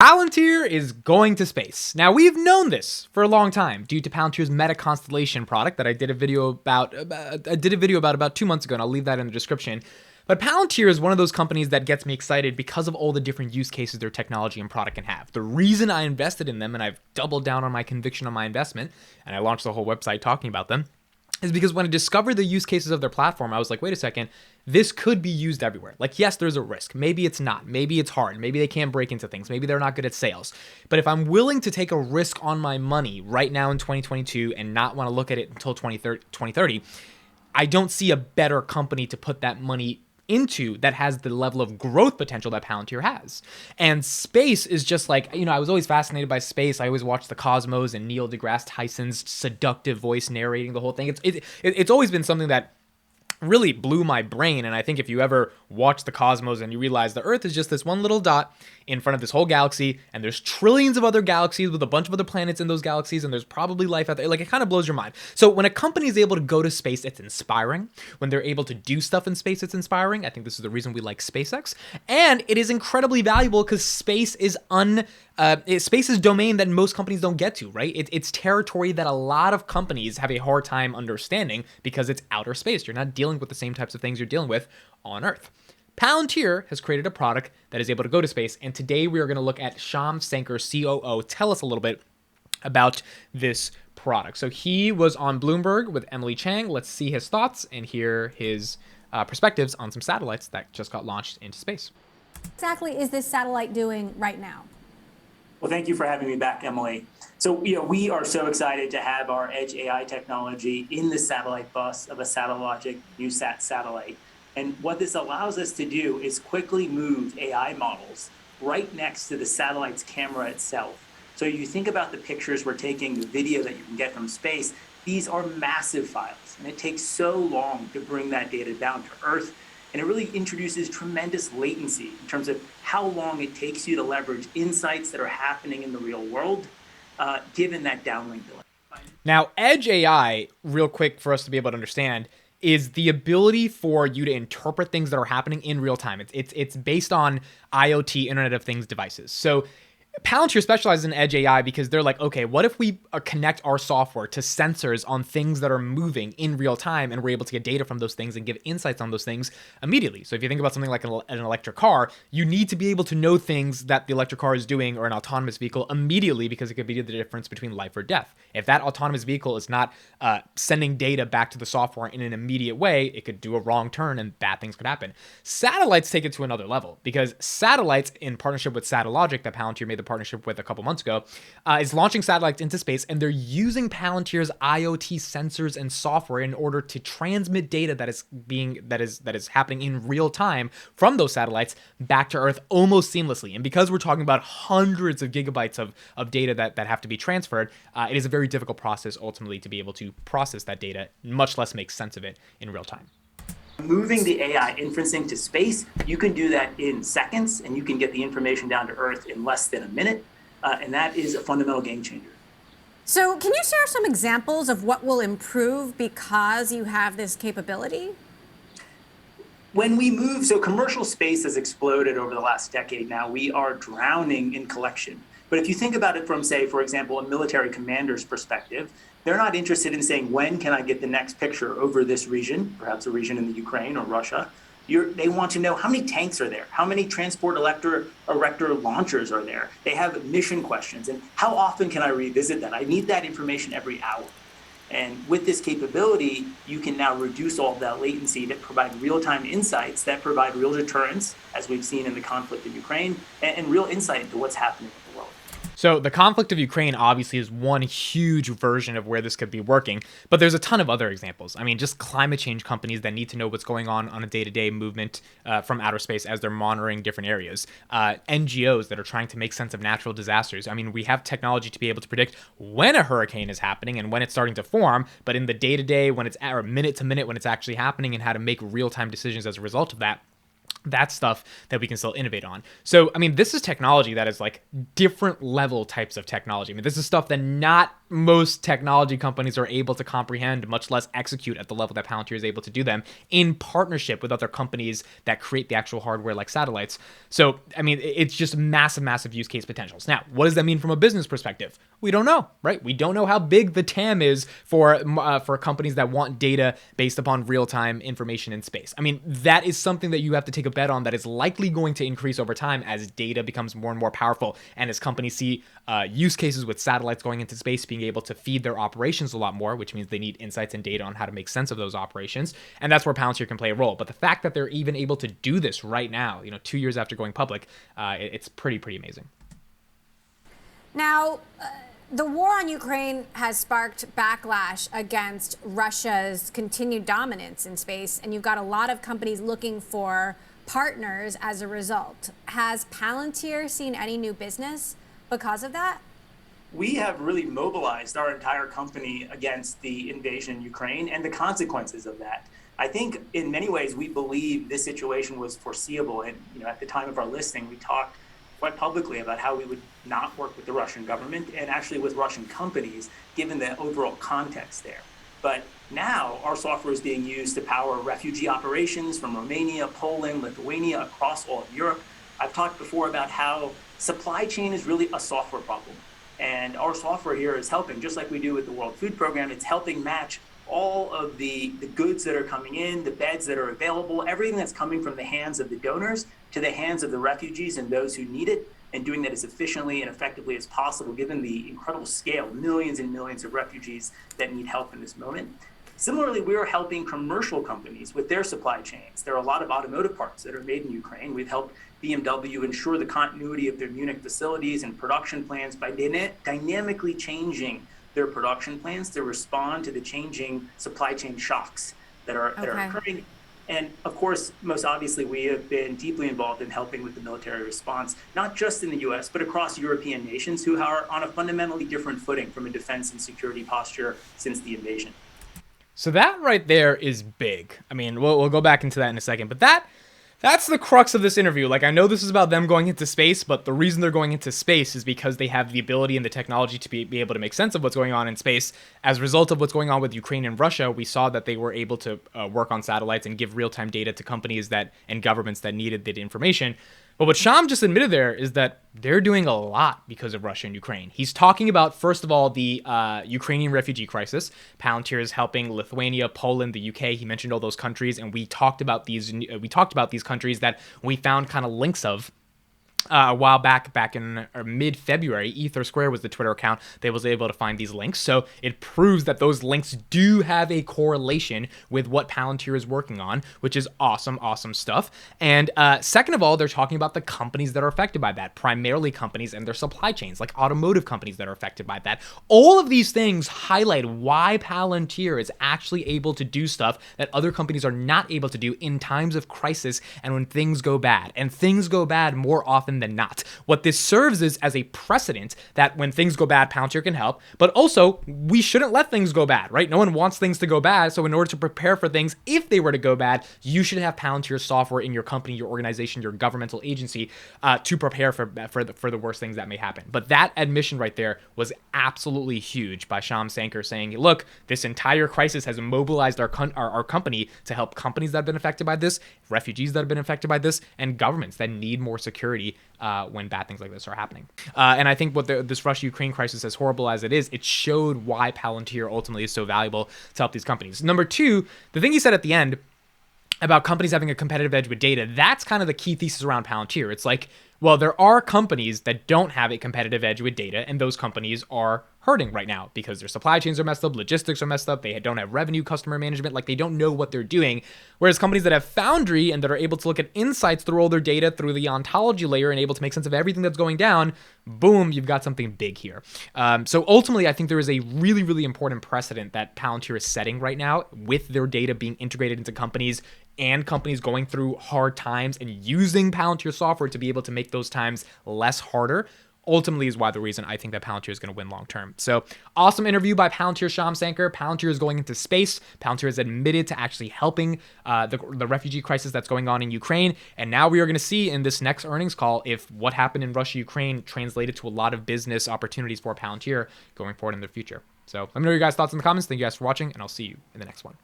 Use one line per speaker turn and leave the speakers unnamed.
Palantir is going to space. Now, we've known this for a long time due to Palantir's Meta Constellation product that I did a video about about 2 months ago, and I'll leave that in the description. But Palantir is one of those companies that gets me excited because of all the different use cases their technology and product can have. The reason I invested in them, and I've doubled down on my conviction on my investment, and I launched the whole website talking about them, is because when I discovered the use cases of their platform, I was like, wait a second, this could be used everywhere. Like, yes, there's a risk. Maybe it's not. Maybe it's hard. Maybe they can't break into things. Maybe they're not good at sales. But if I'm willing to take a risk on my money right now in 2022 and not want to look at it until 2030, I don't see a better company to put that money into that has the level of growth potential that Palantir has. And space is just like, I was always fascinated by space. I always watched The Cosmos and Neil deGrasse Tyson's seductive voice narrating the whole thing. It's always been something that really blew my brain. And I think if you ever watch The Cosmos and you realize the Earth is just this one little dot in front of this whole galaxy, and there's trillions of other galaxies with a bunch of other planets in those galaxies, and there's probably life out there, like, it kind of blows your mind. So when a company is able to go to space, it's inspiring. When they're able to do stuff in space, it's inspiring. I think this is the reason we like SpaceX. And it is incredibly valuable because space is domain that most companies don't get to, right? It's territory that a lot of companies have a hard time understanding because it's outer space. You're not dealing with the same types of things you're dealing with on Earth. Palantir has created a product that is able to go to space, and today we are going to look at Shyam Sankar, COO, tell us a little bit about this product. So he was on Bloomberg with Emily Chang. Let's see his thoughts and hear his perspectives on some satellites that just got launched into space.
Exactly is this satellite doing right now?
Well, thank you for having me back, Emily. So, we are so excited to have our Edge AI technology in the satellite bus of a Satellogic NewSat satellite. And what this allows us to do is quickly move AI models right next to the satellite's camera itself. So you think about the pictures we're taking, the video that you can get from space, these are massive files. And it takes so long to bring that data down to Earth. And it really introduces tremendous latency in terms of how long it takes you to leverage insights that are happening in the real world, given that downlink delay.
Now, Edge AI, real quick for us to be able to understand, is the ability for you to interpret things that are happening in real time. It's based on IoT, Internet of Things devices. So Palantir specializes in Edge AI because they're like, okay, what if we connect our software to sensors on things that are moving in real time, and we're able to get data from those things and give insights on those things immediately. So if you think about something like an electric car, you need to be able to know things that the electric car is doing, or an autonomous vehicle, immediately, because it could be the difference between life or death. If that autonomous vehicle is not sending data back to the software in an immediate way, it could do a wrong turn and bad things could happen. Satellites take it to another level, because satellites, in partnership with Satellogic, that Palantir made the partnership with a couple months ago, is launching satellites into space, and they're using Palantir's IoT sensors and software in order to transmit data that is happening in real time from those satellites back to Earth almost seamlessly. And because we're talking about hundreds of gigabytes of data that have to be transferred, it is a very difficult process ultimately to be able to process that data, much less make sense of it in real time.
Moving the AI inferencing to space, you can do that in seconds, and you can get the information down to Earth in less than a minute, and that is a fundamental game changer.
So can you share some examples of what will improve because you have this capability?
When we move, so commercial space has exploded over the last decade now. We are drowning in collection. But if you think about it from, say, for example, a military commander's perspective, they're not interested in saying, when can I get the next picture over this region, perhaps a region in the Ukraine or Russia. They want to know how many tanks are there, how many transport erector launchers are there. They have mission questions, and how often can I revisit that? I need that information every hour. And with this capability, you can now reduce all of that latency to provide real-time insights that provide real deterrence, as we've seen in the conflict in Ukraine, and real insight into what's happening in the world.
So the conflict of Ukraine obviously is one huge version of where this could be working, but there's a ton of other examples. I mean, just climate change companies that need to know what's going on a day-to-day movement from outer space as they're monitoring different areas. NGOs that are trying to make sense of natural disasters. I mean, we have technology to be able to predict when a hurricane is happening and when it's starting to form, but in the day-to-day, when it's or minute to minute when it's actually happening, and how to make real-time decisions as a result of that. That's stuff that we can still innovate on. So, I mean, this is technology that is like different level types of technology. I mean, this is stuff that not most technology companies are able to comprehend, much less execute at the level that Palantir is able to do them in partnership with other companies that create the actual hardware like satellites. So, I mean, it's just massive, massive use case potentials. Now, what does that mean from a business perspective? We don't know, right? We don't know how big the TAM is for companies that want data based upon real-time information in space. I mean, that is something that you have to take a bet on that is likely going to increase over time as data becomes more and more powerful, and as companies see use cases with satellites going into space being able to feed their operations a lot more, which means they need insights and data on how to make sense of those operations, and that's where Palantir can play a role. But the fact that they're even able to do this right now, 2 years after going public, it's pretty amazing.
Now, the war on Ukraine has sparked backlash against Russia's continued dominance in space, and you've got a lot of companies looking for partners as a result. Has Palantir seen any new business because of that?
We have really mobilized our entire company against the invasion in Ukraine and the consequences of that. I think in many ways we believe this situation was foreseeable. And at the time of our listing, we talked quite publicly about how we would not work with the Russian government and actually with Russian companies, given the overall context there. But now our software is being used to power refugee operations from Romania, Poland, Lithuania, across all of Europe. I've talked before about how supply chain is really a software problem. And our software here is helping, just like we do with the World Food Program, it's helping match all of the goods that are coming in, the beds that are available, everything that's coming from the hands of the donors to the hands of the refugees and those who need it, and doing that as efficiently and effectively as possible, given the incredible scale, millions and millions of refugees that need help in this moment. Similarly, we are helping commercial companies with their supply chains. There are a lot of automotive parts that are made in Ukraine. We've helped BMW ensure the continuity of their Munich facilities and production plans by dynamically changing their production plans to respond to the changing supply chain shocks that are occurring. And of course, most obviously, we have been deeply involved in helping with the military response, not just in the US, but across European nations who are on a fundamentally different footing from a defense and security posture since the invasion.
So that right there is big. I mean, we'll go back into that in a second, but that's the crux of this interview. Like, I know this is about them going into space, but the reason they're going into space is because they have the ability and the technology to be able to make sense of what's going on in space. As a result of what's going on with Ukraine and Russia, we saw that they were able to work on satellites and give real-time data to companies and governments that needed the information. But what Sham just admitted there is that they're doing a lot because of Russia and Ukraine. He's talking about, first of all, the Ukrainian refugee crisis. Palantir is helping Lithuania, Poland, the UK. He mentioned all those countries, and we talked about these countries that we found kind of links of a while back in mid-February. Ether Square was the Twitter account that was able to find these links. So it proves that those links do have a correlation with what Palantir is working on, which is awesome stuff. And second of all, they're talking about the companies that are affected by that, primarily companies and their supply chains, like automotive companies that are affected by that. All of these things highlight why Palantir is actually able to do stuff that other companies are not able to do in times of crisis and when things go bad. And things go bad more often than not. What this serves is as a precedent that when things go bad, Palantir can help, but also we shouldn't let things go bad, right? No one wants things to go bad. So in order to prepare for things, if they were to go bad, you should have Palantir software in your company, your organization, your governmental agency to prepare for the worst things that may happen. But that admission right there was absolutely huge by Sham Sankar saying, look, this entire crisis has mobilized our company to help companies that have been affected by this, refugees that have been affected by this, and governments that need more security when bad things like this are happening. And I think what this Russia-Ukraine crisis, as horrible as it is, it showed why Palantir ultimately is so valuable to help these companies. Number two, the thing he said at the end about companies having a competitive edge with data, that's kind of the key thesis around Palantir. It's like, well, there are companies that don't have a competitive edge with data, and those companies are hurting right now because their supply chains are messed up, logistics are messed up, they don't have revenue, customer management, like they don't know what they're doing. Whereas companies that have Foundry and that are able to look at insights through all their data through the ontology layer and able to make sense of everything that's going down, boom, you've got something big here. So ultimately, I think there is a really, really important precedent that Palantir is setting right now with their data being integrated into companies and companies going through hard times and using Palantir software to be able to make those times less harder. ultimately is why the reason I think that Palantir is going to win long term. So awesome interview by Palantir Shyam Sankar. Palantir is going into space. Palantir has admitted to actually helping the refugee crisis that's going on in Ukraine. And now we are going to see in this next earnings call if what happened in Russia-Ukraine translated to a lot of business opportunities for Palantir going forward in the future. So let me know your guys' thoughts in the comments. Thank you guys for watching, and I'll see you in the next one.